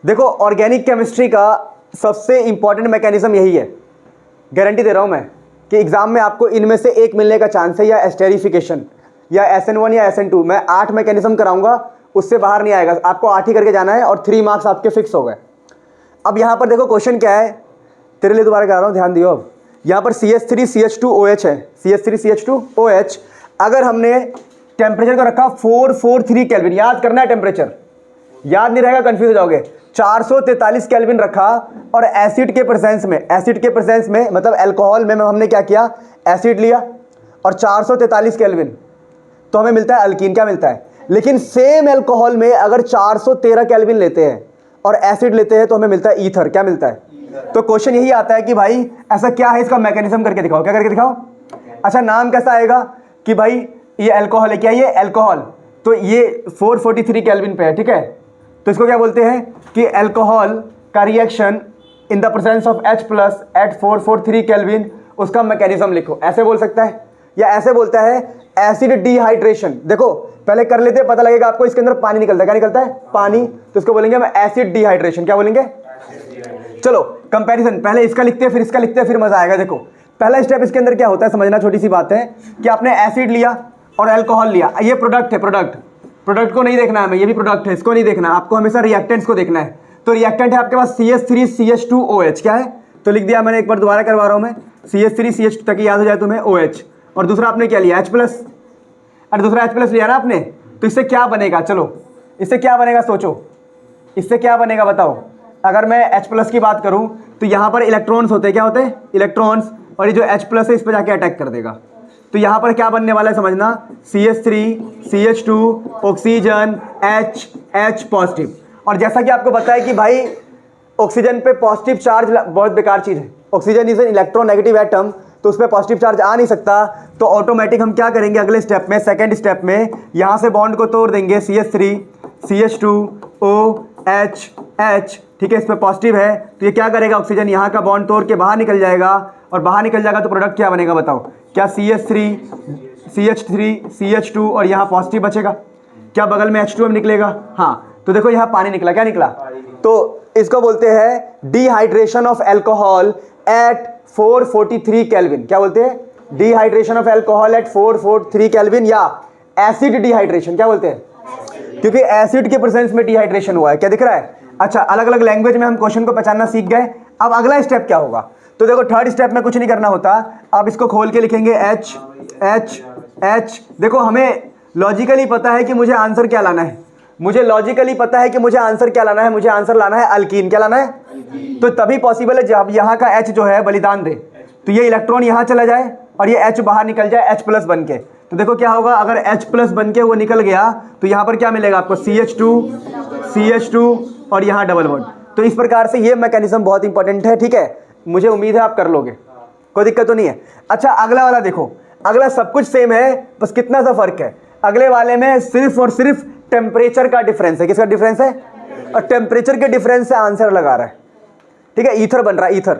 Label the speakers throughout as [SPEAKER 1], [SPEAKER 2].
[SPEAKER 1] देखो organic chemistry का सबसे इंपॉर्टेंट मैकेनिज्म यही है, गारंटी दे रहा हूँ मैं कि एग्जाम में आपको इनमें से एक मिलने का चांस है, या एस्टेरिफिकेशन या SN1 या SN2। मैं 8 मैकेनिज्म कराऊंगा, उससे बाहर नहीं आएगा, आपको 8 ही करके जाना है और 3 मार्क्स आपके फिक्स हो गए। अब यहाँ पर देखो क्वेश्चन क्या है, तेरे लिए दोबारा कह रहा हूँ, ध्यान दियो। अब यहाँ पर CH3CH2OH है, CH3CH2OH। अगर हमने टेम्परेचर को रखा 443 केल्विन, याद करना है टेम्परेचर, याद नहीं रहेगा कंफ्यूज हो जाओगे। 443 केल्विन रखा और एसिड के प्रेजेंस में मतलब अल्कोहल में हमने क्या किया, एसिड लिया और 443 केल्विन, तो हमें मिलता है अल्कीन। क्या मिलता है? लेकिन सेम अल्कोहल में अगर 413 केल्विन लेते हैं और एसिड लेते हैं तो हमें मिलता है ईथर। क्या मिलता है? तो क्वेश्चन यही आता है कि भाई ऐसा क्या है, इसका मैकेनिज्म करके दिखाओ। क्या करके दिखाओ? अच्छा, नाम कैसा आएगा कि भाई ये अल्कोहल है, क्या ये अल्कोहल, तो ये 443 केल्विन पे है, ठीक है। तो इसको क्या बोलते हैं कि अल्कोहल का reaction in the presence of H plus at 443 kelvin, उसका मैकेनिज्म लिखो। ऐसे बोल सकता है या ऐसे बोलता है एसिड डिहाइड्रेशन। देखो पहले कर लेते हैं, पता लगेगा आपको। इसके अंदर पानी निकलता है, क्या निकलता है? पानी। तो इसको बोलेंगे हम एसिड डिहाइड्रेशन। क्या बोलेंगे? चलो कंपैरिजन, पहले इसका लिखते हैं फिर इसका लिखते हैं, फिर मजा आएगा। देखो पहला स्टेप इसके अंदर क्या होता है समझना, छोटी सी बात है कि आपने एसिड लिया और अल्कोहल लिया, ये प्रोडक्ट है, प्रोडक्ट को नहीं देखना है हमें, ये भी प्रोडक्ट है, इसको नहीं देखना, आपको हमेशा रिएक्टेंट्स को देखना है। तो रिएक्टेंट है आपके पास CH3CH2OH, क्या है? तो लिख दिया मैंने, एक बार दोबारा करवा रहा हूं मैं, CH3CH2 तक याद हो जाए तुम्हें, OH, और दूसरा आपने क्या लिया, H प्लस, और दूसरा H प्लस लिया ना आपने। तो इससे क्या बनेगा, चलो इससे क्या बनेगा, सोचो इससे क्या बनेगा बताओ। अगर मैं H प्लस की बात करूं तो यहाँ पर इलेक्ट्रॉन्स होते हैं, क्या होते हैं? इलेक्ट्रॉन्स, और ये जो H प्लस है इस पर जाके अटैक कर देगा। तो यहाँ पर क्या बनने वाला है समझना, CH3CH2 ऑक्सीजन H पॉजिटिव। और जैसा कि आपको पता है कि भाई ऑक्सीजन पे पॉजिटिव चार्ज बहुत बेकार चीज़ है, oxygen is an electronegative atom, तो उस पर पॉजिटिव चार्ज आ नहीं सकता। तो ऑटोमेटिक हम क्या करेंगे अगले स्टेप में, सेकेंड स्टेप में, यहाँ से बॉन्ड को तोड़ देंगे, CH3CH2OH, ठीक है, इस पर पॉजिटिव है तो ये क्या करेगा, ऑक्सीजन यहाँ का बॉन्ड तोड़ के बाहर निकल जाएगा, और बाहर निकल जाएगा तो प्रोडक्ट क्या बनेगा बताओ, क्या CH3CH2 और यहाँ पॉजिटिव बचेगा, क्या बगल में H2 निकलेगा? हाँ, तो देखो यहाँ पानी निकला, क्या निकला? तो इसको बोलते हैं dehydration of alcohol at 443 kelvin. क्या बोलते हैं? Dehydration of alcohol at 443 kelvin, या एसिड डिहाइड्रेशन। क्या बोलते हैं? क्योंकि एसिड के प्रेजेंस में डिहाइड्रेशन हुआ है। क्या दिख रहा है? अच्छा, अलग अलग लैंग्वेज में हम क्वेश्चन को पहचानना सीख गए। अब अगला स्टेप क्या होगा, तो देखो थर्ड स्टेप में कुछ नहीं करना होता, आप इसको खोल के लिखेंगे H। देखो हमें लॉजिकली पता है कि मुझे आंसर क्या लाना है, मुझे आंसर लाना है अल्कीन। क्या लाना है? तो तभी पॉसिबल है जब यहाँ का H जो है बलिदान दे, तो ये इलेक्ट्रॉन यहाँ चला जाए और ये H बाहर निकल जाए H प्लस बन के। तो देखो क्या होगा, अगर H प्लस बन के वो निकल गया तो यहाँ पर क्या मिलेगा आपको, CH2 और यहाँ डबल बॉन्ड। तो इस प्रकार से ये मैकेनिज्म बहुत इंपॉर्टेंट है, ठीक है। मुझे उम्मीद है आप कर लोगे, कोई दिक्कत तो नहीं है। अच्छा अगला वाला देखो, अगला सब कुछ सेम है, बस कितना सा फर्क है। अगले वाले में सिर्फ और सिर्फ टेम्परेचर का डिफरेंस है। किसका डिफरेंस है? और टेम्परेचर के डिफरेंस से आंसर लगा रहा है, ठीक है। ईथर बन रहा है, ईथर।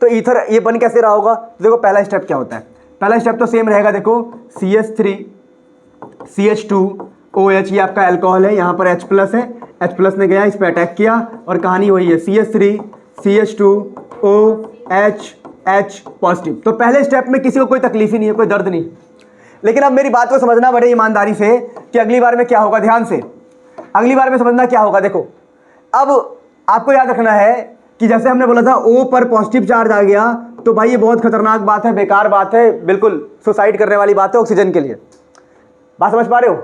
[SPEAKER 1] तो ईथर ये बन कैसे रहा होगा, देखो पहला स्टेप क्या होता है, पहला स्टेप तो सेम रहेगा। देखो CH3CH2OH, ये आपका अल्कोहल है, यहाँ पर H प्लस है, H प्लस ने गया इस पर अटैक किया और कहानी वही है, CH3CH2OH पॉजिटिव। तो पहले स्टेप में किसी को कोई तकलीफ ही नहीं है, कोई दर्द नहीं। लेकिन अब मेरी बात को समझना बड़े ईमानदारी से कि अगली बार में क्या होगा, ध्यान से अगली बार में समझना क्या होगा। देखो अब आपको याद रखना है कि जैसे हमने बोला था O पर पॉजिटिव चार्ज आ गया तो भाई ये बहुत खतरनाक बात है, बेकार बात है, बिल्कुल सुसाइड करने वाली बात है ऑक्सीजन के लिए। बात समझ पा रहे हो?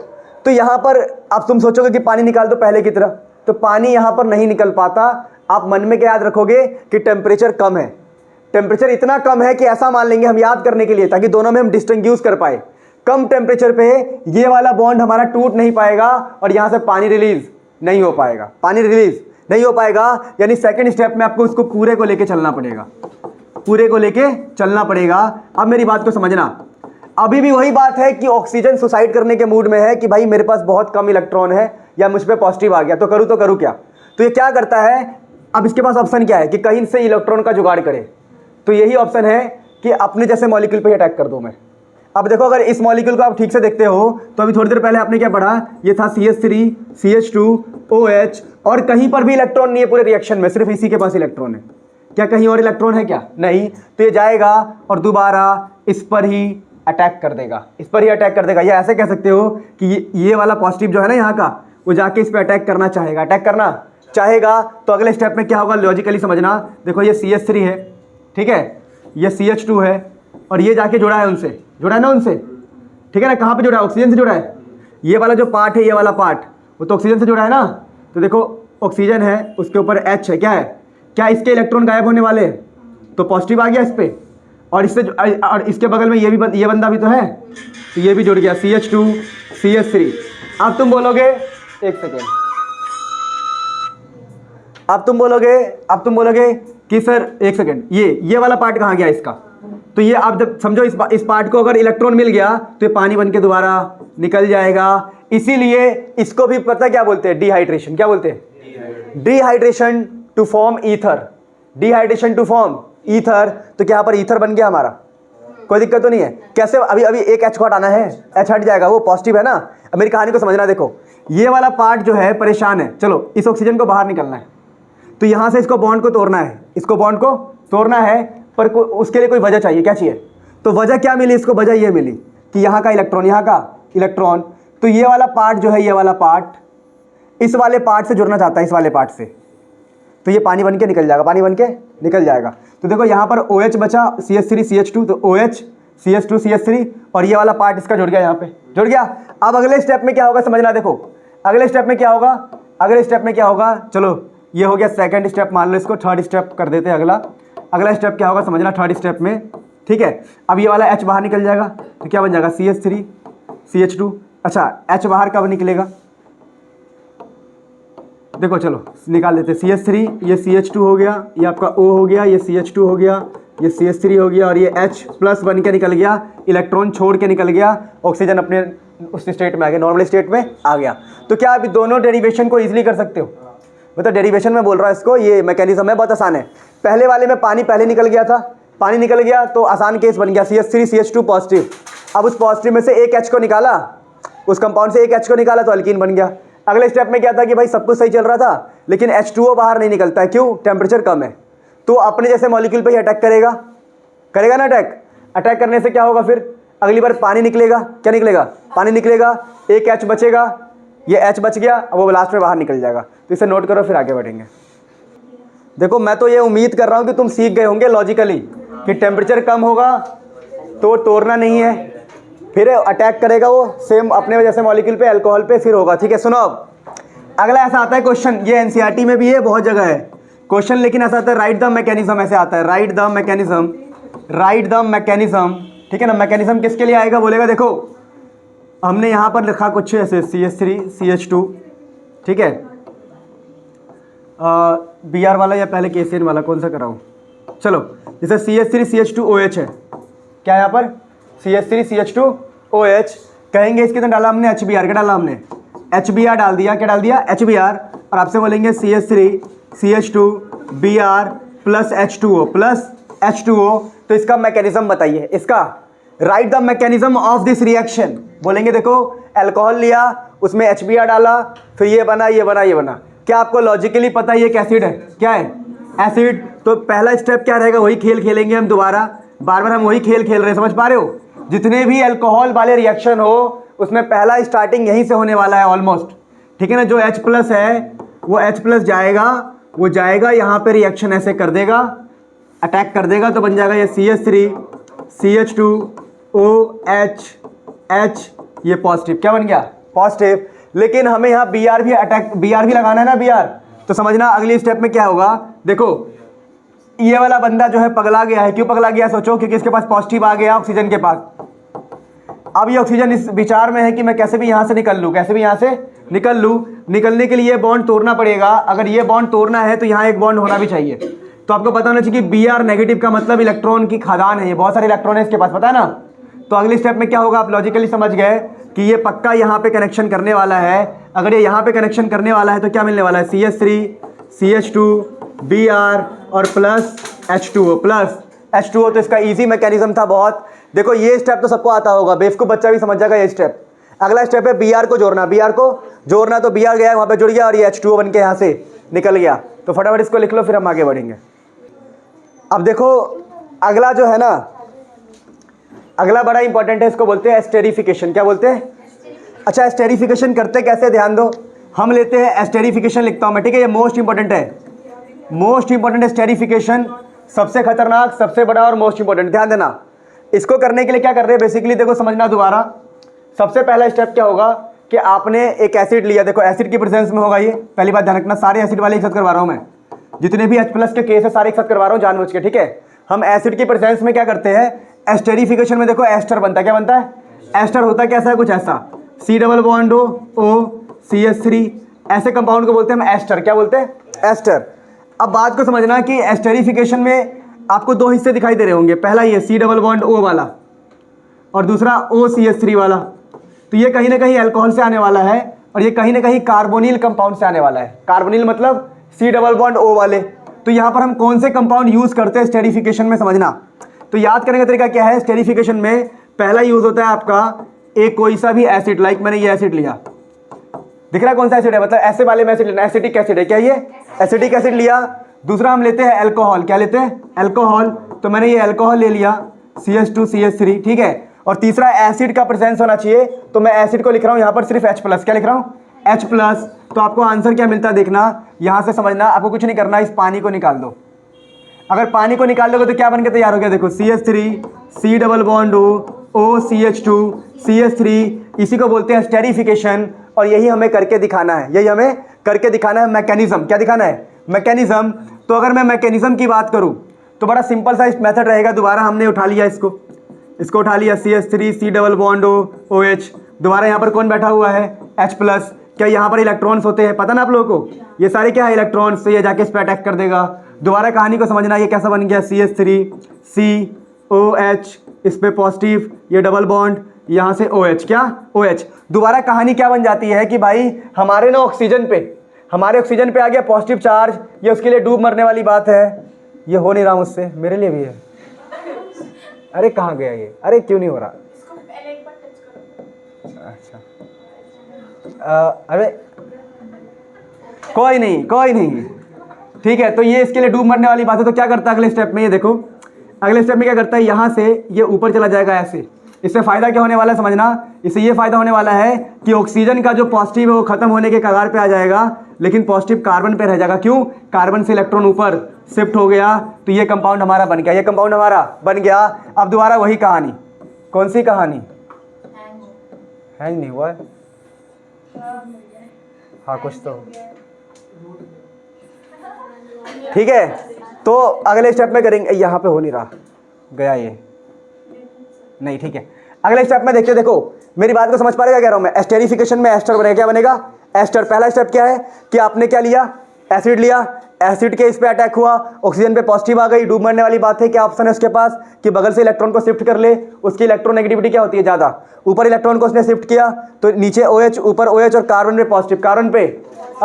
[SPEAKER 1] तो यहाँ पर अब तुम सोचोगे कि पानी निकाल दो पहले की तरह, तो पानी यहाँ पर नहीं निकल पाता। आप मन में क्या याद रखोगे कि टेम्परेचर कम है, टेम्परेचर इतना कम है कि ऐसा मान लेंगे हम याद करने के लिए, ताकि दोनों में हम डिस्टिंग्विश कर पाए। कम टेम्परेचर पे ये वाला बॉन्ड हमारा टूट नहीं पाएगा और यहाँ से पानी रिलीज नहीं हो पाएगा, यानी सेकंड स्टेप में आपको उसको पूरे को लेके चलना पड़ेगा। अब मेरी बात को समझना, अभी भी वही बात है कि ऑक्सीजन सुसाइड करने के मूड में है कि भाई मेरे पास बहुत कम इलेक्ट्रॉन है या मुझ पे पॉजिटिव आ गया, तो करूँ क्या। तो ये क्या करता है, अब इसके पास ऑप्शन क्या है कि कहीं से इलेक्ट्रॉन का जुगाड़ करे। तो यही ऑप्शन है कि अपने जैसे मॉलिक्यूल पे अटैक कर दूं मैं। अब देखो अगर इस मॉलिक्यूल को आप ठीक से देखते हो तो अभी थोड़ी देर पहले आपने क्या पढ़ा, ये था CH3 CH2 OH और कहीं पर भी इलेक्ट्रॉन नहीं है पूरे रिएक्शन में, सिर्फ इसी के पास इलेक्ट्रॉन है। क्या कहीं और इलेक्ट्रॉन है क्या? नहीं। तो ये जाएगा और दोबारा इस पर ही अटैक कर देगा, इस पर ही अटैक कर देगा। या ऐसे कह सकते हो कि ये वाला पॉजिटिव जो है ना यहाँ का, वो जाके इस पर अटैक करना चाहेगा, अटैक करना चाहेगा। तो अगले स्टेप में क्या होगा लॉजिकली समझना। देखो ये CH3 है, ठीक है, ये CH2 है और ये जाके जुड़ा है उनसे, जुड़ा है ना उनसे, ठीक है ना। कहाँ पे जुड़ा है? ऑक्सीजन से जुड़ा है। ये वाला जो पार्ट है, ये वाला पार्ट, वो तो ऑक्सीजन से जुड़ा है ना। तो देखो ऑक्सीजन है, उसके ऊपर H है, क्या है, क्या इसके इलेक्ट्रॉन गायब होने वाले हैं? तो पॉजिटिव आ गया इस पर, और इससे और इसके बगल में ये बंदा भी तो है, तो ये भी जुड़ गया CH2 CH3। अब तुम बोलोगे, एक सेकेंड, अब तुम बोलोगे कि सर एक सेकेंड, ये वाला पार्ट कहाँ गया इसका? तो ये आप जब समझो इस पार्ट को अगर इलेक्ट्रॉन मिल गया तो ये पानी बन के दोबारा निकल जाएगा। इसीलिए इसको भी पता क्या बोलते हैं? डिहाइड्रेशन। क्या बोलते हैं? Dehydration to form ether, dehydration to form ether. तो क्या यहाँ पर ईथर बन गया हमारा? कोई दिक्कत तो नहीं है। कैसे? अभी एक H को हटाना है, H हट जाएगा, वो पॉजिटिव है ना। अब मेरी कहानी को समझना, देखो ये वाला पार्ट जो है परेशान है, चलो इस ऑक्सीजन को बाहर निकलना है, तो यहाँ से इसको बॉन्ड को तोड़ना है, इसको बॉन्ड को तोड़ना है, पर उसके लिए कोई वजह चाहिए। क्या चाहिए? तो वजह क्या मिली इसको? वजह ये मिली कि यहाँ का इलेक्ट्रॉन, तो ये वाला पार्ट जो है, ये वाला पार्ट इस वाले पार्ट से जुड़ना चाहता है, इस वाले पार्ट से, तो ये पानी बन के निकल जाएगा, पानी बन के निकल जाएगा। तो देखो यहाँ पर OH बचा, CH3 CH2, तो OH CH2 CH3 और ये वाला पार्ट इसका जुड़ गया, यहाँ पे जुड़ गया। अब अगले स्टेप में क्या होगा समझना। देखो अगले स्टेप में क्या होगा, चलो ये हो गया सेकंड स्टेप, मान लो इसको थर्ड स्टेप कर देते हैं। अगला स्टेप क्या होगा समझना, थर्ड स्टेप में, ठीक है। अब ये वाला H बाहर निकल जाएगा, तो क्या बन जाएगा? CH3 CH2। अच्छा H बाहर कब निकलेगा? देखो चलो निकाल देते। CH3, ये CH2 हो गया, ये आपका O हो गया, ये CH2 हो गया, ये CH3 हो गया और ये H प्लस बन के निकल गया, इलेक्ट्रॉन छोड़ के निकल गया, ऑक्सीजन अपने उस स्टेट में आ गया, नॉर्मल स्टेट में आ गया। तो क्या अभी दोनों डेरिवेशन को ईजिली कर सकते हो? मतलब डेरिवेशन में बोल रहा हूँ इसको, ये मैकेनिज्म है, बहुत आसान है। पहले वाले में पानी पहले निकल गया था, पानी निकल गया तो आसान केस बन गया, CH3 CH2 पॉजिटिव। अब उस पॉजिटिव में से एक H को निकाला, उस कंपाउंड से एक H को निकाला तो अल्कीन बन गया। अगले स्टेप में क्या था कि भाई सब कुछ सही चल रहा था, लेकिन H2O बाहर नहीं निकलता है, क्यों? टेम्परेचर कम है। तो अपने जैसे मॉलिक्यूल पे ही अटैक करेगा ना। अटैक करने से क्या होगा? फिर अगली बार पानी निकलेगा। क्या निकलेगा? पानी निकलेगा, एक H बचेगा, ये H बच गया, अब वो लास्ट में बाहर निकल जाएगा। तो इसे नोट करो, फिर आगे बढ़ेंगे। देखो मैं तो ये उम्मीद कर रहा हूँ कि तुम सीख गए होंगे लॉजिकली कि टेम्परेचर कम होगा तो तोड़ना नहीं है, फिर अटैक करेगा वो सेम अपने जैसे मॉलिक्यूल पे, अल्कोहल पे, फिर होगा। ठीक है, सुनो अब अगला ऐसा आता है क्वेश्चन, ये एनसीईआरटी में भी है, बहुत जगह है क्वेश्चन, लेकिन ऐसा आता है राइट द मैकेनिज्म, ऐसे आता है राइट द मैकेनिज्म। ठीक है ना, मैकेनिज्म किसके लिए आएगा? बोलेगा देखो हमने यहाँ पर लिखा कुछ ऐसे CH3 CH2, ठीक है, BR वाला या पहले KCN वाला, कौन सा कराऊँ? चलो जैसे CH3 CH2 OH है, क्या यहाँ पर CH3 CH2 OH कहेंगे, इसके अंदर डाला हमने HBr, क्या डाला हमने? HBr डाल दिया, क्या डाल दिया? HBr, और आपसे बोलेंगे CH3 CH2 Br plus H2O, तो इसका मैकेनिज्म बताइए, इसका right the mechanism of this reaction. बोलेंगे देखो अल्कोहल लिया, उसमें HBr डाला, फिर ये बना, ये बना, ये बना। क्या आपको लॉजिकली पता है ये एक एसिड है? क्या है? एसिड। तो पहला स्टेप क्या रहेगा? वही खेल खेलेंगे हम दोबारा, बार बार हम वही खेल खेल रहे हैं, समझ पा रहे हो? जितने भी अल्कोहल वाले रिएक्शन हो उसमें पहला स्टार्टिंग यहीं से होने वाला है ऑलमोस्ट। ठीक है ना, जो H प्लस है वो H प्लस जाएगा, वो जाएगा यहाँ पे, रिएक्शन ऐसे कर देगा, अटैक कर देगा, तो बन जाएगा ये CH3 CH2 OH H, ये पॉजिटिव। क्या बन गया? पॉजिटिव। लेकिन हमें यहाँ Br भी लगाना है ना, Br। तो समझना अगली स्टेप में क्या होगा। देखो ये वाला बंदा जो है पगला गया है, क्यों पगला गया? सोचो, क्योंकि इसके पास पॉजिटिव आ गया ऑक्सीजन के पास। अब ये ऑक्सीजन इस विचार में है कि मैं कैसे भी यहाँ से निकल लूँ, कैसे भी यहाँ से निकल लूँ। निकलने के लिए ये बॉन्ड तोड़ना पड़ेगा, अगर ये बॉन्ड तोड़ना है तो यहाँ एक बॉन्ड होना भी चाहिए। तो आपको पता होना चाहिए कि Br नेगेटिव का मतलब इलेक्ट्रॉन की खदान है, ये बहुत सारे इलेक्ट्रॉन है इसके पास, पता है ना। तो अगले स्टेप में क्या होगा, आप लॉजिकली समझ गए कि ये पक्का यहाँ पे कनेक्शन करने वाला है। अगर ये यहाँ पे कनेक्शन करने वाला है तो क्या मिलने वाला है? CH3 CH2 Br और प्लस H2O प्लस। H2O, तो इसका इजी मैकेनिज्म था बहुत। देखो ये स्टेप तो सबको आता होगा, बेवकूफ बच्चा भी समझ जाएगा ये स्टेप। अगला स्टेप है Br को जोड़ना, Br को जोड़ना, तो Br गया वहाँ पे जुड़ गया और ये H2O बन के यहाँ से निकल गया। तो फटाफट इसको लिख लो, फिर हम आगे बढ़ेंगे। अब देखो अगला जो है ना, अगला बड़ा इंपॉर्टेंट है, इसको बोलते हैं एस्टेरिफिकेशन। क्या बोलते हैं? अच्छा, एस्टेरिफिकेशन करते कैसे, ध्यान दो। हम लेते हैं एस्टेरिफिकेशन, लिखता हूँ मैं, ठीक है, ये मोस्ट इंपॉर्टेंट है, मोस्ट इंपॉर्टेंट एस्टेरिफिकेशन, सबसे खतरनाक, सबसे बड़ा और मोस्ट इंपॉर्टेंट। ध्यान देना, इसको करने के लिए क्या कर रहे हैं बेसिकली, देखो समझना दोबारा। सबसे पहला स्टेप क्या होगा कि आपने एक एसिड लिया, देखो एसिड की प्रेजेंस में होगा ये, पहली बात ध्यान रखना, सारे एसिड वाले एक साथ करवा रहा हूँ मैं, जितने भी H+ के केस है सारे एक साथ करवा रहा हूँ जानबूझ के, ठीक है। हम एसिड की प्रेजेंस में क्या करते हैं, एस्टेरिफिकेशन में देखो एस्टर बनता है, क्या बनता है, एस्टर होता है कैसा है, कुछ ऐसा, C+O ऐसे कंपाउंड को बोलते हैं हम एस्टर। क्या बोलते हैं? एस्टर। अब बात को समझना कि एस्टेरिफिकेशन में आपको दो हिस्से दिखाई दे रहे होंगे, पहला ये C+O वाला और दूसरा OCH3 वाला। तो ये कहीं ना कहीं अल्कोहल से आने वाला है और ये कहीं ना कहीं कार्बोनिल कंपाउंड से आने वाला है। कार्बोनिल मतलब C+O वाले। तो यहाँ पर हम कौन से कंपाउंड यूज़ करते हैं स्टेरिफिकेशन में, समझना। तो याद करने का तरीका क्या है, स्टेरिफिकेशन में पहला यूज़ होता है आपका एक कोई सा भी एसिड, लाइक मैंने ये एसिड लिया, दिख रहा है कौन सा एसिड है, मतलब ऐसे वाले में एसिड लेना, एसिटिक एसिड है, क्या ये एसिटिक एसिड लिया। दूसरा हम लेते हैं अल्कोहल, क्या लेते हैं, अल्कोहल, तो मैंने ये अल्कोहल ले लिया CH2CH3, ठीक है। और तीसरा एसिड का प्रेजेंस होना चाहिए, तो मैं एसिड को लिख रहा हूँ यहाँ पर सिर्फ H+, क्या लिख रहा हूँ, H+। तो आपको आंसर क्या मिलता है देखना, यहाँ से समझना, आपको कुछ नहीं करना, इस पानी को निकाल दो। अगर पानी को निकाल दोगे तो क्या बन के तैयार हो गया, देखो CH3 C+O CH2 इसी को बोलते हैं स्टेरिफिकेशन। और यही हमें करके दिखाना है, यही हमें करके दिखाना है मैकेनिज्म। क्या दिखाना है, मैकेनिज्म। तो अगर मैं मैकेनिज्म की बात करूं तो बड़ा सिंपल सा मेथड रहेगा। दोबारा हमने उठा लिया इसको उठा लिया CH3 C+OH, दोबारा यहाँ पर कौन बैठा हुआ है, H+। क्या यहाँ पर इलेक्ट्रॉन्स होते हैं, पता ना आप लोगों को, ये सारे क्या है इलेक्ट्रॉन्स, तो ये जाके इस पर अटैक कर देगा। दोबारा कहानी को समझना, ये कैसा बन गया CH3 COH, इस पे पॉजिटिव, ये डबल बॉन्ड, यहाँ से OH, क्या OH। दोबारा कहानी क्या बन जाती है कि भाई हमारे ना ऑक्सीजन पे आ गया पॉजिटिव चार्ज, ये उसके लिए डूब मरने वाली बात है। ये हो नहीं रहा मुझसे, मेरे लिए भी है, अरे कहाँ गया ये, अरे क्यों नहीं हो रहा, अच्छा अरे कोई नहीं, ठीक है। तो ये इसके लिए डूब मरने वाली बात है। तो क्या करता है अगले स्टेप में, ये देखो अगले स्टेप में क्या करता है, यहाँ से ये ऊपर चला जाएगा ऐसे। इससे फ़ायदा क्या होने वाला है समझना, इससे ये फ़ायदा होने वाला है कि ऑक्सीजन का जो पॉजिटिव है वो ख़त्म होने के कगार पे आ जाएगा, लेकिन पॉजिटिव कार्बन पे रह जाएगा। क्यों, कार्बन से इलेक्ट्रॉन ऊपर शिफ्ट हो गया, तो ये कंपाउंड हमारा बन गया, ये कंपाउंड हमारा बन गया। अब दोबारा वही कहानी, कौन सी कहानी, हैंग नहीं हुआ है, हाँ कुछ तो, ठीक है। तो अगले स्टेप में करेंगे, यहाँ पे हो नहीं रहा, गया ये नहीं, ठीक है। अगले स्टेप में देखिए, देखो मेरी बात को समझ पा रहे क्या कह रहा हूं मैं, एस्टेरिफिकेशन में एस्टर बनेगा, क्या बनेगा, एस्टर। पहला स्टेप क्या है कि आपने क्या लिया, एसिड लिया, एसिड के इस पे अटैक हुआ, ऑक्सीजन पे पॉजिटिव आ गई, डूब मरने वाली बात है। क्या ऑप्शन है उसके पास कि बगल से इलेक्ट्रॉन को शिफ्ट कर ले, उसकी इलेक्ट्रोनेगेटिविटी क्या होती है ज़्यादा, ऊपर इलेक्ट्रॉन को उसने शिफ्ट किया तो नीचे OH, ऊपर OH और कार्बन पे पॉजिटिव,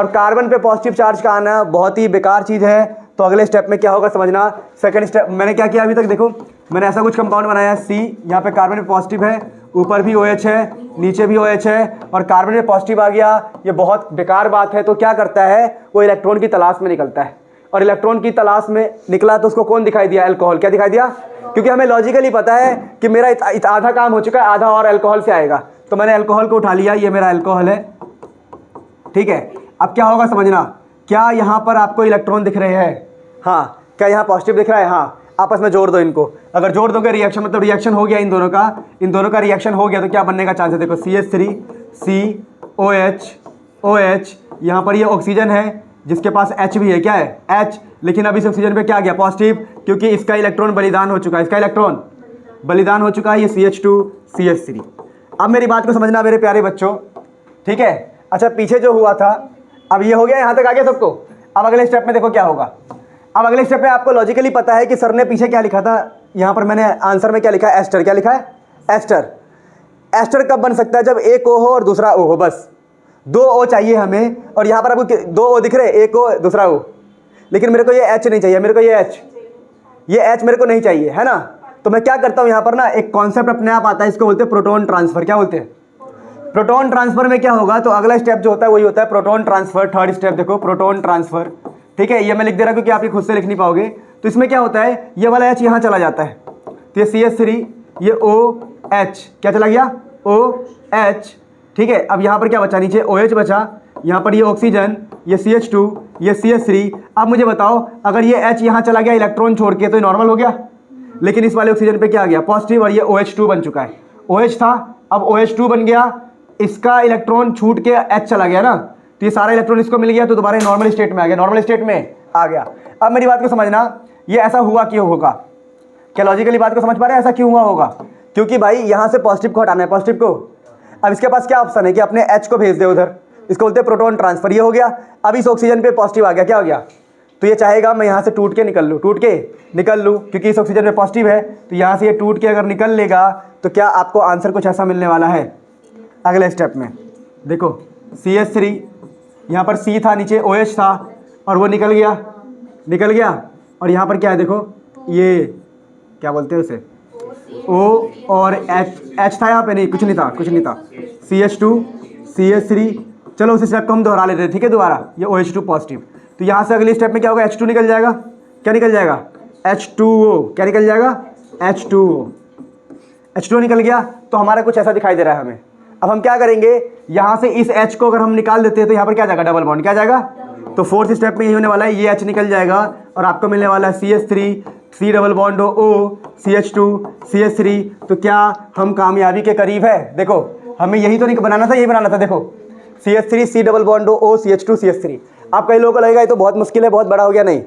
[SPEAKER 1] कार्बन पे पॉजिटिव चार्ज का आना बहुत ही बेकार चीज़ है। तो अगले स्टेप में क्या होगा समझना, सेकंड स्टेप मैंने क्या किया अभी तक, देखो मैंने ऐसा कुछ कंपाउंड बनाया C, यहाँ पे कार्बन पे पॉजिटिव है, ऊपर भी OH है, नीचे भी OH है और कार्बन पे पॉजिटिव आ गया, ये बहुत बेकार बात है। तो क्या करता है वो इलेक्ट्रॉन की तलाश में निकलता है, और इलेक्ट्रॉन की तलाश में निकला तो उसको कौन दिखाई दिया, अल्कोहल। क्या दिखाई दिया, क्योंकि हमें लॉजिकली पता है कि मेरा आधा काम हो चुका है, आधा और अल्कोहल से आएगा, तो मैंने अल्कोहल को उठा लिया, ये मेरा अल्कोहल है, ठीक है। अब क्या होगा समझना, क्या यहाँ पर आपको इलेक्ट्रॉन दिख रहे हैं, हाँ, क्या यहाँ पॉजिटिव दिख रहा है, हाँ, आपस में जोड़ दो इनको, अगर जोड़ दोगे रिएक्शन, मतलब रिएक्शन हो गया इन दोनों का रिएक्शन हो गया, तो क्या बनने का चांस है, देखो CH3 COH, यहाँ पर ये ऑक्सीजन है जिसके पास H भी है, क्या है H, लेकिन अभी इस ऑक्सीजन पे क्या गया पॉजिटिव, क्योंकि इसका इलेक्ट्रॉन बलिदान हो चुका है, ये CH2 CH3। अब मेरी बात को समझना मेरे प्यारे बच्चों, ठीक है। अच्छा पीछे जो हुआ था, अब ये हो गया, यहाँ तक आ गया सबको। अब अगले स्टेप में देखो क्या होगा, अब अगले स्टेप में आपको लॉजिकली पता है कि सर ने पीछे क्या लिखा था, यहाँ पर मैंने आंसर में क्या लिखा है, एस्टर। क्या लिखा है, एस्टर। एस्टर कब बन सकता है, जब एक O हो और दूसरा O हो, बस 2 O चाहिए हमें। और यहाँ पर आपको 2 O दिख रहे, एक O दूसरा O, लेकिन मेरे को ये H नहीं चाहिए, मेरे को ये H, ये H मेरे को नहीं चाहिए, है ना। तो मैं क्या करता हूँ यहाँ पर ना, एक कॉन्सेप्ट अपने आप आता है, इसको बोलते हैं प्रोटॉन ट्रांसफर। क्या बोलते हैं? प्रोटॉन ट्रांसफर में क्या होगा, तो अगला स्टेप जो होता है वही होता है प्रोटॉन ट्रांसफर। थर्ड स्टेप देखो, प्रोटॉन ट्रांसफर, ठीक है। ये मैं लिख दे रहा हूँ क्योंकि आप ये खुद से लिख नहीं पाओगे। तो इसमें क्या होता है, ये वाला H यहाँ चला जाता है, तो ये CH3, ये OH क्या चला गया, OH, ठीक है। अब यहाँ पर क्या बचा, नीचे OH बचा, यहाँ पर ये ऑक्सीजन, ये CH2, ये CH3। अब मुझे बताओ, अगर ये H यहाँ चला गया इलेक्ट्रॉन छोड़ के, तो ये नॉर्मल हो गया, लेकिन इस वाले ऑक्सीजन पे क्या आ गया, पॉजिटिव, और ये OH2 बन चुका है। OH था, अब OH2 बन गया, इसका इलेक्ट्रॉन छूट के H चला गया ना, तो ये सारा इलेक्ट्रॉन इसको मिल गया, तो दोबारा नॉर्मल स्टेट में आ गया, नॉर्मल स्टेट में आ गया। अब मेरी बात को समझना, ये ऐसा हुआ क्यों होगा, क्या लॉजिकली बात को समझ पा रहे हैं, ऐसा क्यों हुआ होगा? क्योंकि भाई यहाँ से पॉजिटिव को हटाना है, पॉजिटिव को। अब इसके पास क्या ऑप्शन है कि अपने H को भेज दे उधर, इसको बोलते हैं प्रोटॉन ट्रांसफर। ये हो गया। अब इस ऑक्सीजन पे पॉजिटिव आ गया, क्या हो गया, तो ये चाहेगा मैं यहाँ से टूट के निकल लूँ, टूट के निकल लूँ, क्योंकि इस ऑक्सीजन पे पॉजिटिव है, तो यहाँ से ये टूट के अगर निकल लेगा, तो क्या आपको आंसर कुछ ऐसा मिलने वाला है अगले स्टेप में। देखो CH3, यहाँ पर C था, नीचे OH था, और वो निकल गया, निकल गया, और यहाँ पर क्या है, देखो ये क्या बोलते हैं उसे, O और H था यहाँ पे, नहीं कुछ नहीं था, कुछ नहीं था, CH2, CH3। चलो उस स्टेप को हम दोहरा लेते हैं, ठीक है, दोबारा, ये OH2 पॉजिटिव। तो यहाँ से अगले स्टेप में क्या होगा, H2 निकल जाएगा, क्या निकल जाएगा, H2O, क्या निकल जाएगा, H2O, H2O निकल गया। तो हमारा कुछ ऐसा दिखाई दे रहा है हमें। अब हम क्या करेंगे, यहाँ से इस H को अगर हम निकाल देते हैं, तो यहाँ पर क्या जाएगा, डबल बॉन्ड, क्या जाएगा, तो फोर्थ स्टेप में ये होने वाला है, ये H निकल जाएगा, और आपको मिलने वाला है CH3, C double bond O, CH2, CH3। तो क्या हम कामयाबी के करीब है? देखो हमें यही तो नहीं बनाना था, यही बनाना था। देखो CH3, C double bond O, CH2, CH3। आप कई लोगों को लगेगा ये तो बहुत मुश्किल है, बहुत बड़ा हो गया। नहीं,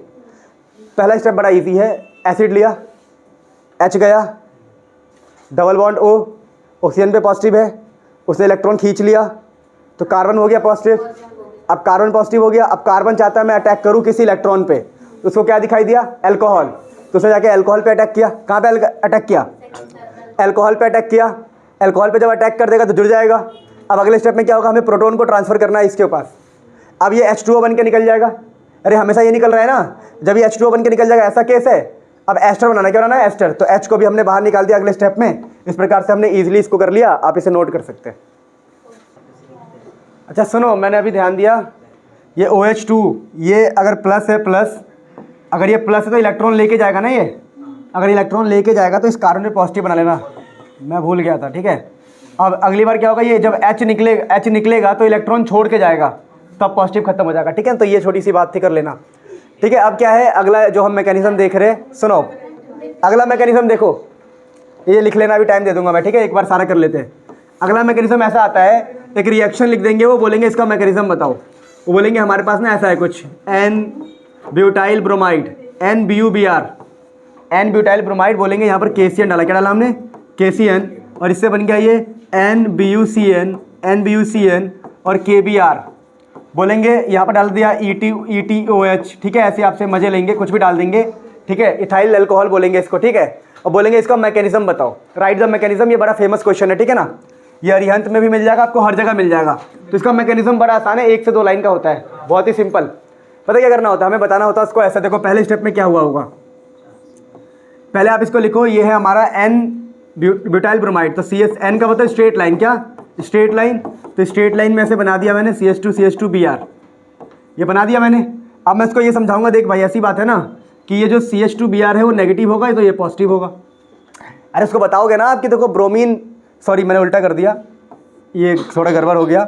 [SPEAKER 1] पहला स्टेप बड़ा इजी है। एसिड लिया, H गया, डबल बॉन्ड O, ऑक्सीजन पे पॉजिटिव है, उसने इलेक्ट्रॉन खींच लिया, तो कार्बन हो गया पॉजिटिव। अब कार्बन पॉजिटिव हो गया, अब कार्बन चाहता है मैं अटैक करूं किसी इलेक्ट्रॉन पे, तो उसको क्या दिखाई दिया, अल्कोहल, तो उसने जाके अल्कोहल पे अटैक किया। कहाँ पे अटैक किया, अल्कोहल पे अटैक किया। अल्कोहल पे जब अटैक कर देगा तो जुड़ जाएगा। अब अगले स्टेप में क्या होगा, हमें प्रोटॉन को ट्रांसफर करना है इसके पास। अब ये H2O बन के निकल जाएगा। अरे हमेशा ये निकल रहा है ना, जब ये H2O बन के निकल जाएगा, ऐसा केस है। अब एस्टर बनाना है, क्या बनाना है, एस्टर। तो H को भी हमने बाहर निकाल दिया अगले स्टेप में। इस प्रकार से हमने ईजिली इसको कर लिया, आप इसे नोट कर सकते हैं। अच्छा सुनो, मैंने अभी ध्यान दिया, ये OH2, ये अगर प्लस है, प्लस, अगर ये प्लस है तो इलेक्ट्रॉन लेके जाएगा ना, ये अगर इलेक्ट्रॉन लेके जाएगा तो इस कार्बन में पॉजिटिव बना लेना, मैं भूल गया था, ठीक है। अब अगली बार क्या होगा, ये जब H निकलेगा तो इलेक्ट्रॉन छोड़ के जाएगा, तब पॉजिटिव खत्म हो जाएगा, ठीक है। तो ये छोटी सी बात थी, कर लेना, ठीक है। अब क्या है अगला जो हम मैकेनिज्म देख रहे हैं, सुनो अगला मैकेनिज्म देखो, ये लिख लेना, अभी टाइम दे दूंगा मैं, ठीक है, एक बार सारा कर लेते हैं। अगला मैकेनिज्म ऐसा आता है, एक रिएक्शन लिख देंगे, वो बोलेंगे इसका मैकेनिज्म बताओ। वो बोलेंगे हमारे पास ना ऐसा है कुछ, N butyl bromide, NBUBR, N butyl bromide बोलेंगे। यहाँ पर KCN डाला, क्या डाला हमने, KCN, और इससे बन गया ये NBUCN और KBr बोलेंगे। यहाँ पर डाल दिया ETOH, ठीक है। ऐसे आपसे मजे लेंगे, कुछ भी डाल देंगे, ठीक है। इथाइल अल्कोहल बोलेंगे इसको, ठीक है। और बोलेंगे इसका मैकेनिज्म बताओ, राइट द मैकेनिज्म। ये बड़ा फेमस क्वेश्चन है, ठीक है ना, ये अरिहंत में भी मिल जाएगा आपको, हर जगह मिल जाएगा। तो इसका मैकेनिज्म बड़ा आसान है, 1 से 2 लाइन का होता है, बहुत ही सिंपल। पता क्या करना होता है, हमें बताना होता है उसको ऐसा। देखो पहले स्टेप में क्या हुआ होगा, पहले आप इसको लिखो, ये है हमारा N ब्यूटाइल ब्रोमाइड, तो CN का मतलब स्ट्रेट लाइन, क्या स्ट्रेट लाइन, तो स्ट्रेट लाइन में ऐसे बना दिया मैंने, CH2Br, ये बना दिया मैंने। अब मैं इसको ये समझाऊंगा, देख भाई ऐसी बात है ना कि ये जो CH2Br है वो नेगेटिव होगा, तो ये पॉजिटिव होगा। अरे उसको बताओगे ना आपकी, देखो ब्रोमीन, सॉरी मैंने उल्टा कर दिया, ये थोड़ा गड़बड़ हो गया,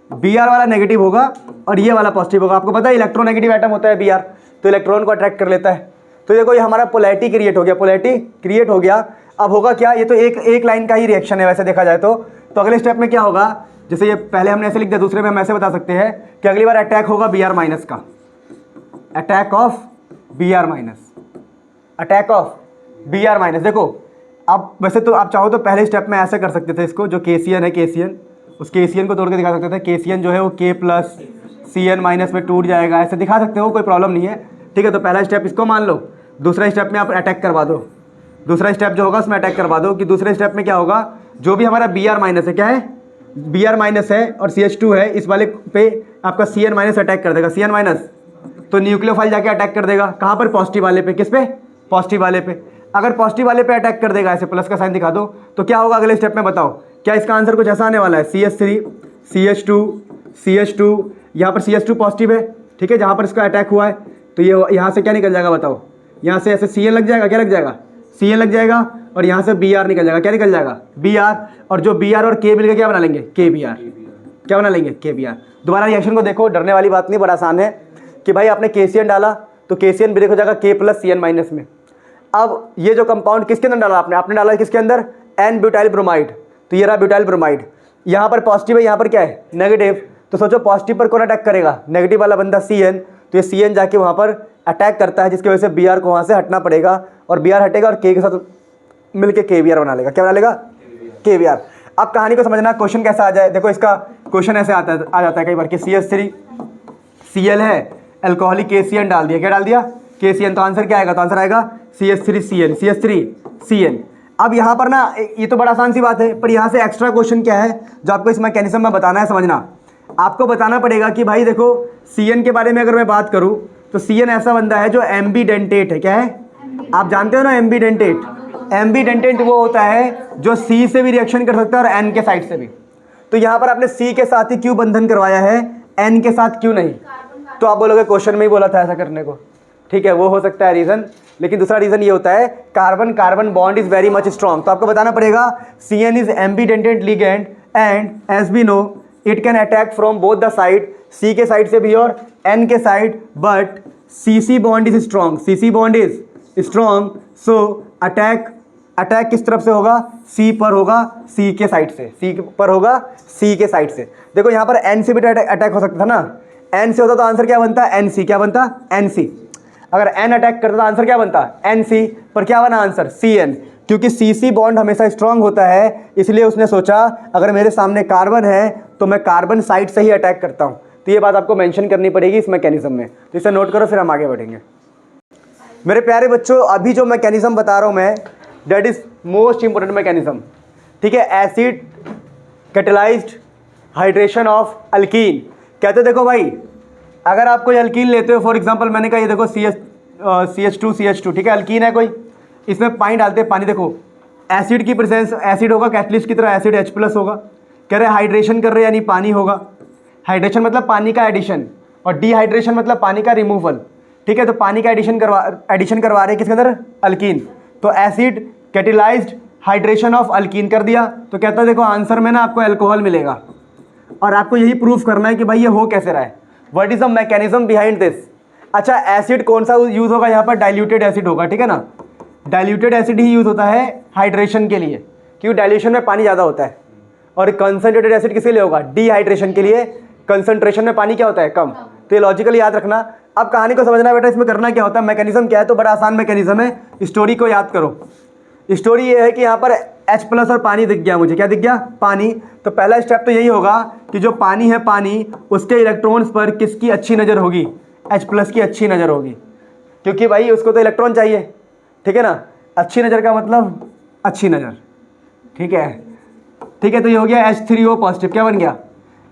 [SPEAKER 1] Br वाला नेगेटिव होगा और ये वाला पॉजिटिव होगा। आपको पता है इलेक्ट्रोनेगेटिव एटम होता है Br, तो इलेक्ट्रॉन को अट्रैक्ट कर लेता है। तो ये कोई हमारा पोलैरिटी क्रिएट हो गया, पोलैरिटी क्रिएट हो गया। अब होगा क्या, ये तो एक लाइन का ही रिएक्शन है वैसे देखा जाए तो अगले स्टेप में क्या होगा, जैसे ये पहले हमने ऐसे लिख दिया, दूसरे में हम ऐसे बता सकते हैं कि अगली बार अटैक होगा Br माइनस का, attack of Br minus, attack of Br minus. देखो अब वैसे तो आप चाहो तो पहले स्टेप में ऐसे कर सकते थे इसको, जो KCN है, KCN, उस KCN को तोड़ के दिखा सकते थे। KCN जो है वो K प्लस CN माइनस में टूट जाएगा, ऐसे दिखा सकते हो, कोई प्रॉब्लम नहीं है, ठीक है। तो पहला स्टेप इसको मान लो, दूसरा स्टेप में आप अटैक करवा दो, दूसरा स्टेप जो होगा उसमें अटैक करवा दो कि दूसरे स्टेप में क्या होगा, जो भी हमारा Br माइनस है, क्या है Br माइनस है और CH2 है, इस वाले पे आपका CN माइनस अटैक कर देगा, CN माइनस, तो न्यूक्लियोफाइल जाके अटैक कर देगा, कहाँ पर, पॉजिटिव वाले पे, किस पे, पॉजिटिव वाले पे। अगर पॉजिटिव वाले पे अटैक कर देगा, ऐसे प्लस का साइन दिखा दो, तो क्या होगा अगले स्टेप में बताओ। क्या इसका आंसर कुछ ऐसा आने वाला है, CH3 CH2 CH2, यहाँ पर CH2 पॉजिटिव है, ठीक है, जहाँ पर इसका अटैक हुआ है, तो ये यहाँ से क्या निकल जाएगा बताओ, यहाँ से ऐसे Cl लग जाएगा, क्या लग जाएगा, Cl लग जाएगा, और यहाँ से Br निकल जाएगा, क्या निकल जाएगा, Br, और जो Br और K मिलकर क्या बना लेंगे, KBr, क्या बना लेंगे, KBr। दोबारा रिएक्शन को देखो, डरने वाली बात नहीं, बड़ा आसान है कि भाई आपने KCN डाला तो KCN ब्रेक हो जाएगा K प्लस Cn माइनस में। अब ये जो कंपाउंड किसके अंदर डाला आपने डाला किसके अंदर, N ब्यूटाइल ब्रोमाइड, तो ये रहा ब्यूटाइल ब्रोमाइड, यहाँ पर पॉजिटिव है, यहाँ पर क्या है नेगेटिव, तो सोचो पॉजिटिव पर कौन अटैक करेगा, नेगेटिव वाला बंदा Cn, तो ये Cn जाके वहाँ पर अटैक करता है, जिसकी वजह से Br को वहाँ से हटना पड़ेगा, और Br हटेगा और K के साथ मिलके KBr बना लेगा, क्या बना लेगा, KBr। अब कहानी को समझना, क्वेश्चन कैसा आ जाए, देखो इसका क्वेश्चन ऐसे आ जाता है कई बार कि CH3 Cl है, अल्कोहलिक KCN डाल दिया, क्या डाल दिया, KCN, तो आंसर क्या आएगा, तो आंसर आएगा CH3Cl। अब यहाँ पर ना ये तो बड़ा आसान सी बात है, पर यहाँ से एक्स्ट्रा क्वेश्चन क्या है जो आपको इस मैकेनिज्म में बताना है, समझना। आपको बताना पड़ेगा कि भाई देखो Cn के बारे में अगर मैं बात करूँ तो Cn ऐसा बंदा है जो एम्बीडेंटेट है, क्या है, आप जानते हो ना एम्बीडेंटेट। एम्बीडेंटेट वो होता है जो C से भी रिएक्शन कर सकता है और N के साइड से भी। तो यहाँ पर आपने C के साथ ही क्यों बंधन करवाया है, N के साथ क्यों नहीं, तो आप बोलोगे क्वेश्चन में ही बोला था ऐसा करने को, ठीक है, वो हो सकता है रीज़न, लेकिन दूसरा रीज़न ये होता है carbon carbon bond is very much strong. तो आपको बताना पड़ेगा Cn is ambidentate ligand and as we know it can attack from both the side, C के साइड से भी और N के side, but CC bond is strong, CC bond is strong, so attack किस तरफ से होगा, C पर होगा, C के साइड से, C पर होगा C के साइड से। देखो यहाँ पर N से भी अटैक हो सकता था ना, N से होता तो आंसर क्या बनता, NC, क्या बनता, NC। अगर N अटैक करता तो आंसर क्या बनता, NC, पर क्या बना आंसर Cn, क्योंकि CC बॉन्ड हमेशा स्ट्रांग होता है, इसलिए उसने सोचा अगर मेरे सामने कार्बन है तो मैं कार्बन साइड से ही अटैक करता हूँ। तो ये बात आपको मेंशन करनी पड़ेगी इस मैकेनिज्म में, तो इसे नोट करो, फिर हम आगे बढ़ेंगे। मेरे प्यारे बच्चों, अभी जो मैकेनिज्म बता रहा हूँ मैं, that is most important mechanism, ठीक है। Acid catalysed hydration of alkyne कहते, देखो भाई अगर आप कोई अल्कीन लेते हो, फॉर एग्जांपल मैंने कहा ये देखो CH2, ठीक है, अल्कीन है कोई, इसमें पानी डालते हैं, पानी देखो एसिड की प्रेजेंस, एसिड होगा कैटलिस्ट की तरह, एसिड H प्लस होगा, कह रहे हाइड्रेशन कर रहे यानी पानी होगा, हाइड्रेशन मतलब पानी का एडिशन, और डिहाइड्रेशन मतलब पानी का रिमूवल, ठीक है। तो पानी का एडिशन करवा रहे हैं किसके अंदर, अल्कीन, तो acid catalysed hydration of alkyne कर दिया, तो कहता है देखो आंसर में ना आपको अल्कोहल मिलेगा, और आपको यही प्रूफ करना है कि भाई ये हो कैसे रहा है, what is the mechanism behind this. अच्छा एसिड कौन सा यूज होगा यहाँ पर, डाइल्यूटेड एसिड होगा, ठीक है ना, डाइल्यूटेड एसिड ही यूज होता है हाइड्रेशन के लिए, क्योंकि डाइल्यूशन में पानी ज़्यादा होता है, और कंसनट्रेटेड एसिड किसके लिए होगा, डिहाइड्रेशन के लिए, कंसंट्रेशन में पानी क्या होता है, कम। तो ये लॉजिकली याद रखना। अब कहानी को समझना बेटा, इसमें करना क्या होता है, मैकेनिज्म क्या है, तो बड़ा आसान मैकेनिज्म है, स्टोरी को याद करो। स्टोरी ये है कि यहाँ पर H प्लस और पानी दिख गया मुझे, क्या दिख गया, पानी। तो पहला स्टेप तो यही होगा कि जो पानी है, पानी उसके इलेक्ट्रॉन्स पर किसकी अच्छी नज़र होगी, H प्लस की अच्छी नज़र होगी, क्योंकि भाई उसको तो इलेक्ट्रॉन चाहिए, ठीक है ना, अच्छी नज़र का मतलब अच्छी नज़र, ठीक है, ठीक है। तो ये हो गया H3O पॉजिटिव, क्या बन गया,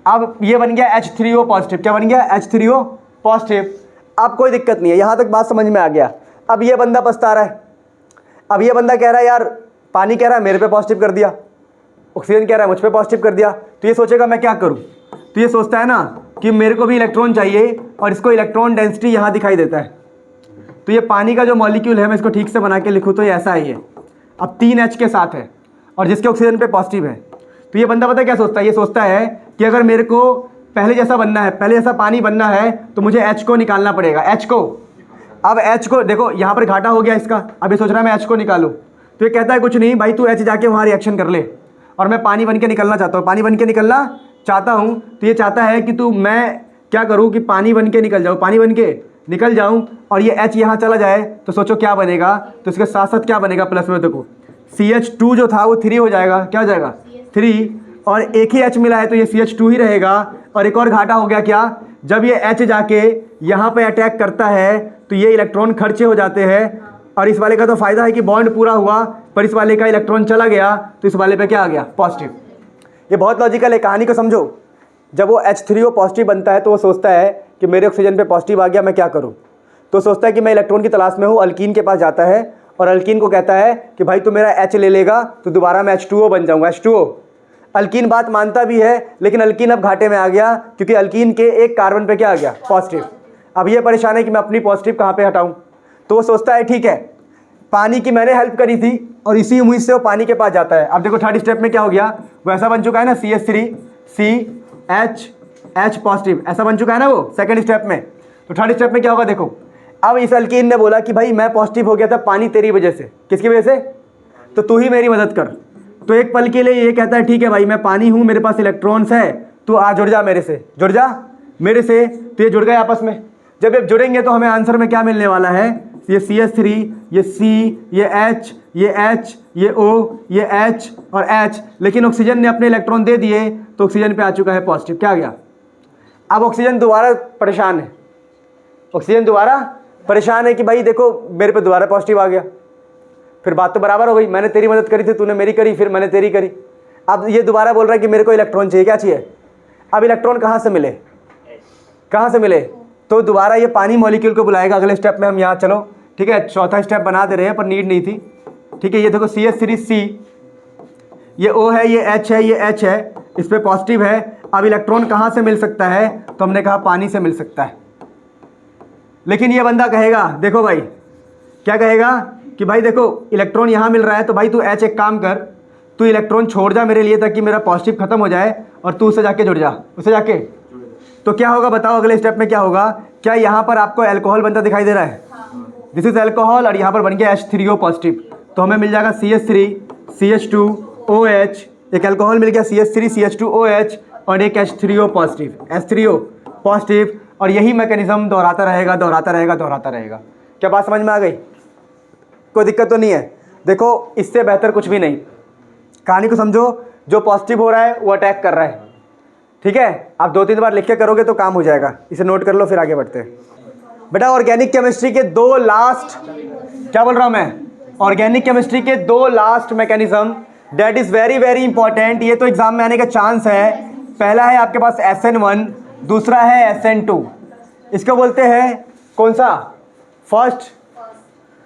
[SPEAKER 1] अब ये बन गया H3O पॉजिटिव, क्या बन गया, H3O पॉजिटिव। अब कोई दिक्कत नहीं है, यहाँ तक बात समझ में आ गया। अब ये बंदा पछता रहा है, अब ये बंदा कह रहा है यार पानी कह रहा है मेरे पे पॉजिटिव कर दिया, ऑक्सीजन कह रहा है मुझ पे पॉजिटिव कर दिया, तो ये सोचेगा मैं क्या करूँ, तो ये सोचता है ना कि मेरे को भी इलेक्ट्रॉन चाहिए, और इसको इलेक्ट्रॉन डेंसिटी यहाँ दिखाई देता है। तो ये पानी का जो मॉलिक्यूल है, मैं इसको ठीक से बना के लिखूँ तो ये ऐसा है, ये अब 3H के साथ है और जिसके ऑक्सीजन पे पॉजिटिव है। तो ये बंदा पता है क्या सोचता है, ये सोचता है कि अगर मेरे को पहले जैसा बनना है, पहले जैसा पानी बनना है, तो मुझे H को निकालना पड़ेगा, H को। अब H को देखो यहाँ पर घाटा हो गया इसका, अब ये सोच रहा है मैं H को निकालूँ, तो ये कहता है कुछ नहीं भाई, तू H जाके वहाँ रिएक्शन कर ले, और मैं पानी बन के निकलना चाहता हूँ, पानी बन के निकलना चाहता हूँ। तो ये चाहता है कि तू, मैं क्या करूँ कि पानी बन के निकल जाऊँ, पानी बन के निकल जाऊँ, और ये H यहाँ चला जाए, तो सोचो क्या बनेगा, तो इसके साथ साथ क्या बनेगा प्लस में, देखो CH2 जो था वो 3 हो जाएगा, क्या हो जाएगा 3, और एक ही H मिला है तो ये CH2 ही रहेगा। और एक और घाटा हो गया क्या, जब ये H जाके यहाँ पे अटैक करता है तो ये इलेक्ट्रॉन खर्चे हो जाते हैं, और इस वाले का तो फायदा है कि बॉन्ड पूरा हुआ, पर इस वाले का इलेक्ट्रॉन चला गया तो इस वाले पे क्या आ गया, पॉजिटिव। ये बहुत लॉजिकल है, कहानी को समझो। जब वो H3O पॉजिटिव बनता है तो वो सोचता है कि मेरे ऑक्सीजन पे पॉजिटिव आ गया, मैं क्या करूँ। तो सोचता है कि मैं इलेक्ट्रॉन की तलाश में हूँ, अल्कीन के पास जाता है और अल्कीन को कहता है कि भाई तू मेरा H ले लेगा तो दोबारा मैं H2O बन जाऊँगा, H2O। अल्कीन बात मानता भी है, लेकिन अल्कीन अब घाटे में आ गया क्योंकि अल्कीन के एक कार्बन पे क्या आ गया, पॉजिटिव। अब ये परेशान है कि मैं अपनी पॉजिटिव कहाँ पे हटाऊँ। तो वो सोचता है ठीक है, पानी की मैंने हेल्प करी थी और इसी उम्मीद से वो पानी के पास जाता है। अब देखो थर्ड स्टेप में क्या हो गया, वो ऐसा बन चुका है ना CH3 CH पॉजिटिव, ऐसा बन चुका है ना वो सेकंड स्टेप में। तो थर्ड स्टेप में क्या होगा देखो, अब इस अल्कीन ने बोला कि भाई मैं पॉजिटिव हो गया था पानी तेरी वजह से। किसकी वजह से? तो तू ही मेरी मदद कर। तो एक पल के लिए ये कहता है ठीक है भाई मैं पानी हूँ, मेरे पास इलेक्ट्रॉन्स है, तू आ जुड़ जा मेरे से, जुड़ जा मेरे से। तो ये जुड़ गए आपस में। जब ये जुड़ेंगे तो हमें आंसर में क्या मिलने वाला है, ये CH3, ये C, ये H, ये H, ये O, ये H और H। लेकिन ऑक्सीजन ने अपने इलेक्ट्रॉन दे दिए तो ऑक्सीजन पे आ चुका है पॉजिटिव। क्या आ गया? अब ऑक्सीजन दोबारा परेशान है, ऑक्सीजन दोबारा परेशान है कि भाई देखो मेरे पे दोबारा पॉजिटिव आ गया। फिर बात तो बराबर हो गई, मैंने तेरी मदद करी थी, तूने मेरी करी, फिर मैंने तेरी करी। अब ये दोबारा बोल रहा है कि मेरे को इलेक्ट्रॉन चाहिए। क्या चाहिए? अब इलेक्ट्रॉन कहाँ से मिले, कहाँ से मिले? तो दोबारा ये पानी मॉलिक्यूल को बुलाएगा अगले स्टेप में। हम यहाँ चलो ठीक है, चौथा स्टेप बना दे रहे हैं पर नीड नहीं थी। ठीक है, ये देखो CH3C, ये O है, ये H है, ये H है, इस पर पॉजिटिव है। अब इलेक्ट्रॉन कहाँ से मिल सकता है? तो हमने कहा पानी से मिल सकता है। लेकिन ये बंदा कहेगा, देखो भाई क्या कहेगा कि भाई देखो इलेक्ट्रॉन यहाँ मिल रहा है तो भाई तू H एक काम कर, तू इलेक्ट्रॉन छोड़ जा मेरे लिए ताकि मेरा पॉजिटिव खत्म हो जाए और तू उससे जाके जुड़ जा, उससे जाके। तो क्या होगा बताओ अगले स्टेप में क्या होगा? क्या यहाँ पर आपको अल्कोहल बनता दिखाई दे रहा है? दिस इज अल्कोहल और यहाँ पर बन गया H3O पॉजिटिव। तो हमें मिल जाएगा CH3 CH2OH, एक अल्कोहल मिल गया CH3 CH2OH और एक H3O पॉजिटिव, H3O पॉजिटिव। और यही मैकेनिज्म दोहराता रहेगा, दोहराता रहेगा, दोहराता रहेगा। क्या बात समझ में आ गई? कोई दिक्कत तो नहीं है? देखो इससे बेहतर कुछ भी नहीं। कहानी को समझो, जो पॉजिटिव हो रहा है वो अटैक कर रहा है। ठीक है, आप 2-3 बार लिख के करोगे तो काम हो जाएगा। इसे नोट कर लो फिर आगे बढ़ते हैं। बेटा ऑर्गेनिक केमिस्ट्री के 2 लास्ट, क्या बोल रहा हूँ मैं, ऑर्गेनिक केमिस्ट्री के 2 last mechanism that is very very important. ये तो एग्जाम में आने का चांस है। पहला है आपके पास SN1, दूसरा है SN2। इसको बोलते हैं कौन सा? फर्स्ट।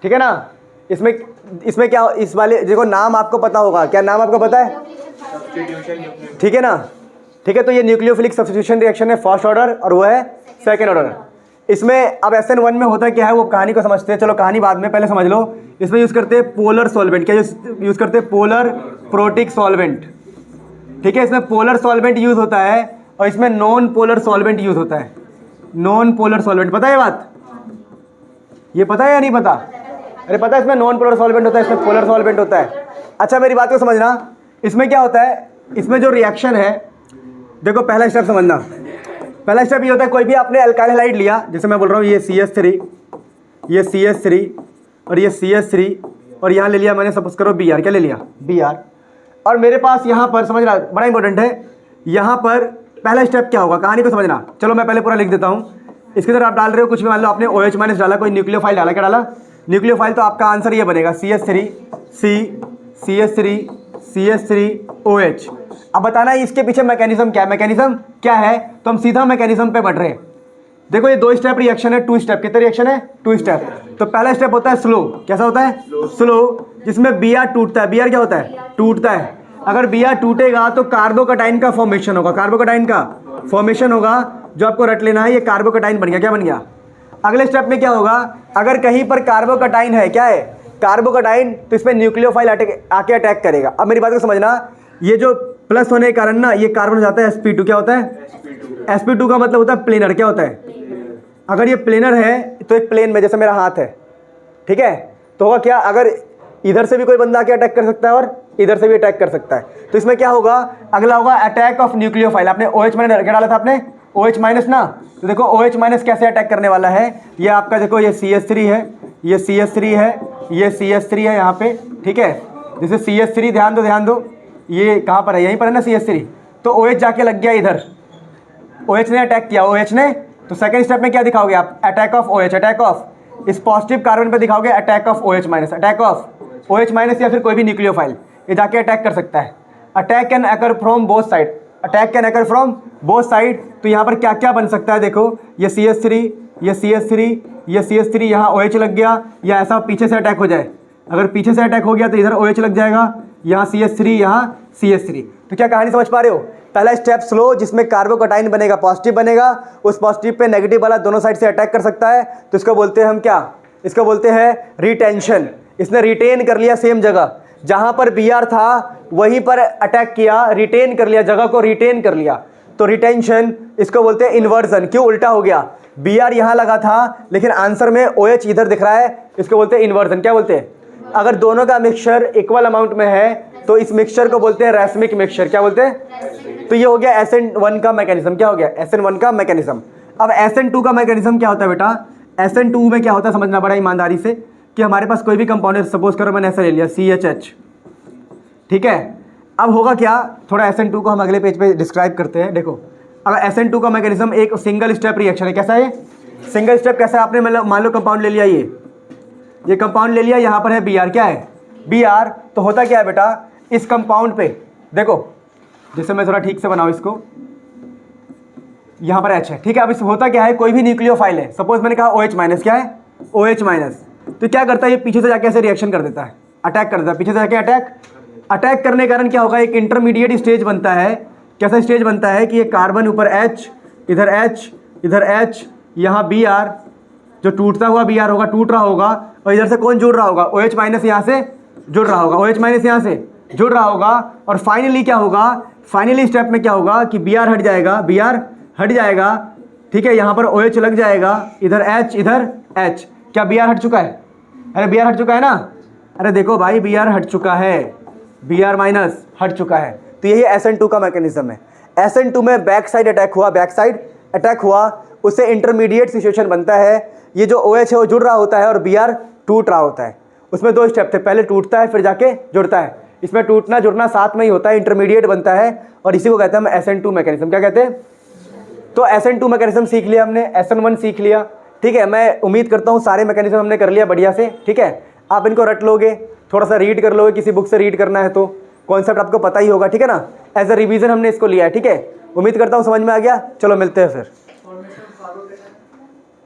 [SPEAKER 1] ठीक है ना? इसमें क्या, इस वाले देखो नाम आपको पता होगा, क्या नाम आपको पता है? ठीक है ना? ठीक है, तो ये न्यूक्लियोफिलिक सब्स्टिट्यूशन रिएक्शन है फर्स्ट ऑर्डर और वो है सेकंड ऑर्डर। इसमें अब SN1 में होता क्या है वो कहानी को समझते हैं। चलो कहानी बाद में, पहले समझ लो। इसमें यूज़ करते हैं पोलर सॉल्वेंट। क्या यूज़ करते हैं? Polar protic solvent. ठीक है, इसमें पोलर सॉल्वेंट यूज़ होता है और इसमें नॉन पोलर सॉल्वेंट यूज़ होता है। नॉन पोलर सॉल्वेंट, पता है ये बात? ये पता है या नहीं पता? अरे पता है, इसमें नॉन पोलर सॉल्वेंट होता है, इसमें पोलर सॉल्वेंट होता है। अच्छा मेरी बात को समझना, इसमें क्या होता है, इसमें जो रिएक्शन है, देखो पहला स्टेप समझना। पहला स्टेप ये होता है, कोई भी आपने अल्काइल हैलाइड लिया, जैसे मैं बोल रहा हूँ ये CH3, ये CH3 और ये CH3 और यहाँ ले लिया मैंने, सपोज करो Br। क्या ले लिया? Br। और मेरे पास यहाँ पर, समझना बड़ा इंपॉर्टेंट है, यहाँ पर पहला स्टेप क्या होगा, कहानी को समझना। चलो मैं पहले पूरा लिख देता हूँ। इसके अंदर आप डाल रहे हो कुछ भी, मान लो आपने OH- डाला, कोई न्यूक्लियोफाइल डाला, क्या डाला? न्यूक्लियोफाइल। तो आपका आंसर ये बनेगा CH3OH। अब बताना है इसके पीछे मैकेनिज्म क्या है, मैकेनिज्म क्या है। तो हम सीधा मैकेनिज्म पे बढ़ रहे हैं। देखो ये 2 स्टेप रिएक्शन है, 2 स्टेप। कितने रिएक्शन है? 2 स्टेप। तो पहला स्टेप होता है स्लो। कैसा होता है? स्लो, जिसमें Br टूटता है। Br क्या होता है? टूटता है। अगर Br टूटेगा तो कार्बोकटाइन का फॉर्मेशन होगा, कार्बोकटाइन का फॉर्मेशन होगा, जो आपको रट लेना है। ये कार्बोकटाइन बन गया। क्या बन गया? अगले स्टेप में क्या होगा, अगर कहीं पर कार्बोकटाइन है, क्या है? कार्बोकटाइन, तो इसमें न्यूक्लियोफाइल आके अटैक करेगा। अब मेरी बात को समझना, ये जो प्लस होने के कारण ना ये कार्बन हो जाता है sp2। क्या होता है? sp2 का मतलब होता है प्लेनर। क्या होता है? अगर ये प्लेनर है तो एक प्लेन में, जैसे मेरा हाथ है, ठीक है, तो होगा क्या, अगर इधर से भी कोई बंदा आके अटैक कर सकता है और इधर से भी अटैक कर सकता है। तो इसमें क्या होगा, अगला होगा अटैक ऑफ न्यूक्लियोफाइल। आपने OH- क्या डाला था आपने? OH- ना। तो देखो OH- कैसे अटैक करने वाला है। ये आपका देखो, ये CH3 है, ये CH3 है, ये CH3 है यहाँ पे, ठीक है। जैसे CH3, ध्यान दो ध्यान दो, ये कहाँ पर है? यहीं पर है ना CH3। तो OH जाके लग गया इधर, OH ने अटैक किया, OH ने। तो सेकंड स्टेप में क्या दिखाओगे आप? Attack of OH, attack of इस पॉजिटिव कार्बन पे दिखाओगे attack of OH-, attack of OH- या फिर कोई भी न्यूक्लियोफाइल ये जाके अटैक कर सकता है। Attack can occur from both side, attack can occur from both side. तो यहाँ पर क्या क्या बन सकता है देखो, ये CH3, ये CH3, ये CH3 यहाँ OH लग गया, या ऐसा पीछे से अटैक हो जाए, अगर पीछे से अटैक हो गया तो इधर OH लग जाएगा, यहाँ CH3, यहाँ CH3। तो क्या कहानी समझ पा रहे हो? पहला स्टेप स्लो, जिसमें कार्बोकटाइन बनेगा, पॉजिटिव बनेगा, उस पॉजिटिव पे नेगेटिव वाला दोनों साइड से अटैक कर सकता है, तो इसको बोलते हैं हम क्या? इसको बोलते हैं रिटेंशन। इसने रिटेन कर लिया सेम जगह, जहां पर Br था वहीं पर अटैक किया, रिटेन कर लिया, जगह को रिटेन कर लिया, तो रिटेंशन। इसको बोलते हैं इन्वर्जन। क्यों उल्टा हो गया? Br यहां लगा था लेकिन आंसर में OH इधर दिख रहा है, इसको बोलते हैं इन्वर्जन। क्या बोलते हैं? अगर दोनों का मिक्सचर इक्वल अमाउंट में है तो इस मिक्सचर को बोलते हैं रैसमिक मिक्सचर। क्या बोलते हैं? तो ये हो गया SN1 का मैकेनिज्म। क्या हो गया? SN1 का मैकेनिज्म। अब SN2 का मैकेनिज्म क्या होता है बेटा? SN2 में क्या होता है समझना बड़ा ईमानदारी से, कि हमारे पास कोई भी कंपाउंड है, सपोज करो मैंने ऐसा ले लिया CHH, ठीक है। अब होगा क्या, थोड़ा SN2 को हम अगले पेज पे डिस्क्राइब करते हैं। देखो, अगर SN2 का मैकेनिज्म एक सिंगल स्टेप रिएक्शन है। कैसा है? Single step. कैसा है? आपने मान लो कंपाउंड ले लिया, ये कंपाउंड ले लिया, यहाँ पर है Br। क्या है? Br। तो होता क्या है बेटा, इस कंपाउंड पे देखो, जैसे मैं थोड़ा ठीक से बनाऊँ इसको, यहाँ पर H है, ठीक है। अब इस होता क्या है, कोई भी न्यूक्लियोफाइल है, सपोज मैंने कहा OH माइनस, क्या है? OH minus. तो क्या करता है, ये पीछे से जाके ऐसे रिएक्शन कर देता है, अटैक कर देता है, पीछे से जाके अटैक करने के कारण क्या होगा, एक इंटरमीडिएट स्टेज बनता है। कैसा स्टेज बनता है कि ये कार्बन ऊपर H, इधर H, इधर H, यहाँ Br, जो टूटता हुआ Br होगा, टूट रहा होगा, और इधर से कौन जुड़ रहा होगा? OH माइनस यहाँ से जुड़ रहा होगा, OH माइनस यहाँ से जुड़ रहा होगा। और फाइनली क्या होगा, फाइनली स्टेप में क्या होगा कि Br हट जाएगा, Br हट जाएगा, ठीक है। यहाँ पर OH लग जाएगा, इधर H, इधर H। क्या Br हट चुका है? अरे Br हट चुका है ना? अरे देखो भाई, Br हट चुका है, Br माइनस हट चुका है। तो यही SN2 का मैकेनिज्म है। SN2 में बैक साइड अटैक हुआ, बैक साइड अटैक हुआ, उससे इंटरमीडिएट सिचुएशन बनता है। ये जो OH है वो जुड़ रहा होता है और Br टूट रहा होता है। उसमें दो स्टेप थे, पहले टूटता है फिर जाके जुड़ता है। इसमें टूटना जुड़ना साथ में ही होता है, इंटरमीडिएट बनता है, और इसी को कहते हैं हम SN2 मैकेनिज्म। क्या कहते हैं? तो SN2 मैकेनिज्म सीख लिया हमने, SN1 सीख लिया, ठीक है। मैं उम्मीद करता हूँ सारे मैकेनिज्म हमने कर लिया बढ़िया से, ठीक है। आप इनको रट लोगे, थोड़ा सा रीड कर लोगे, किसी बुक से रीड करना है तो कॉन्सेप्ट आपको पता ही होगा, ठीक है ना। एज अ रिवीजन हमने इसको लिया है, ठीक है। उम्मीद करता हूँ समझ में आ गया। चलो मिलते हैं फिर।